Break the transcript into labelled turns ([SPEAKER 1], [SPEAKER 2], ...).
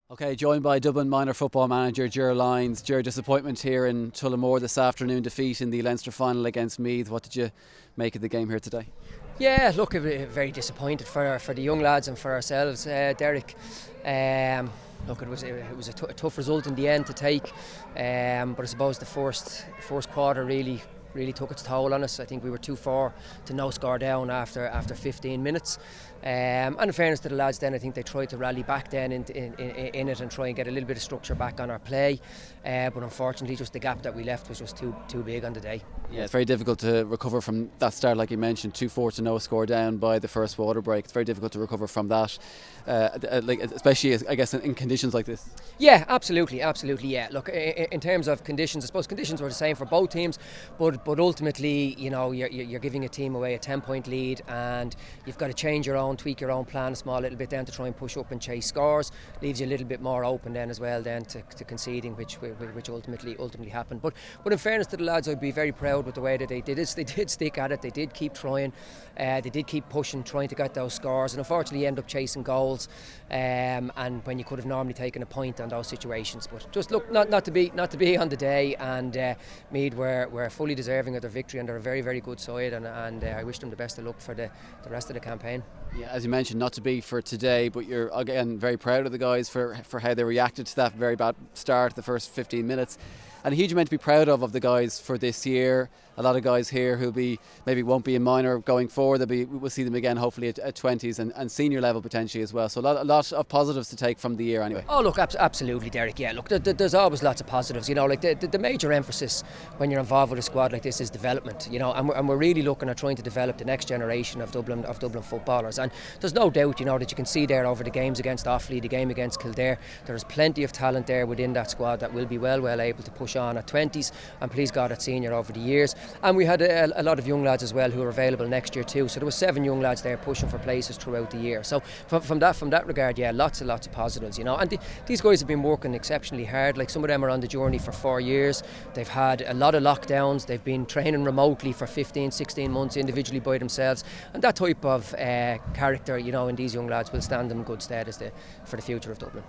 [SPEAKER 1] Okay, joined by Dublin Minor Football manager Ger Lyons. Ger, disappointment here in Tullamore this afternoon, defeat in the Leinster Final against Meath. What did you make of the game here today?
[SPEAKER 2] Yeah, look, very disappointed for the young lads and for ourselves, Derek. Look, it was a tough result in the end to take, but I suppose the first quarter really took its toll on us. I think we were too far to no score down after 15 minutes. And in fairness to the lads then, I think they tried to rally back then in it and try and get a little bit of structure back on our play. But unfortunately just the gap that we left was just too big on the day.
[SPEAKER 1] Yeah, it's very difficult to recover from that start, like you mentioned, 2-4 to no score down by the first water break. It's very difficult to recover from that, especially I guess in conditions like this.
[SPEAKER 2] Yeah, absolutely, yeah. Look, in terms of conditions, I suppose conditions were the same for both teams, but ultimately, you know, you're giving a team away a 10-point lead, and you've got to change your own, tweak your own plan a small little bit then to try and push up and chase scores. Leaves you a little bit more open then as well then to conceding, which ultimately happened. But in fairness to the lads, I'd be very proud with the way that they did it. They did stick at it. They did keep trying. They did keep pushing, trying to get those scores, and unfortunately end up chasing goals. And when you could have normally taken a point on those situations, but just look, not to be on the day. And Meath were fully deserving of their victory, and they're a very, very good side. And I wish them the best of luck for the rest of the campaign.
[SPEAKER 1] Yeah, as you mentioned, not to be for today, but you're again very proud of the guys for how they reacted to that very bad start, the first 15 minutes. And a huge amount to be proud of the guys for this year. A lot of guys here who maybe won't be in minor going forward. We'll see them again hopefully at 20s and senior level potentially as well. So a lot of positives to take from the year anyway.
[SPEAKER 2] Oh look, absolutely, Derek. Yeah, look, there's always lots of positives. You know, like the major emphasis when you're involved with a squad like this is development. You know, and we're really looking at trying to develop the next generation of Dublin footballers. And there's no doubt, you know, that you can see there over the games against Offaly, the game against Kildare, there's plenty of talent there within that squad that will be well able to push on at 20s and please God at senior over the years. And we had a lot of young lads as well who are available next year too. So there was 7 young lads there pushing for places throughout the year. So from that regard, yeah, lots of positives, you know. And these guys have been working exceptionally hard. Like some of them are on the journey for 4 years. They've had a lot of lockdowns. They've been training remotely for 15, 16 months individually by themselves. And that type of character, you know, in these young lads will stand them in good stead for the future of Dublin.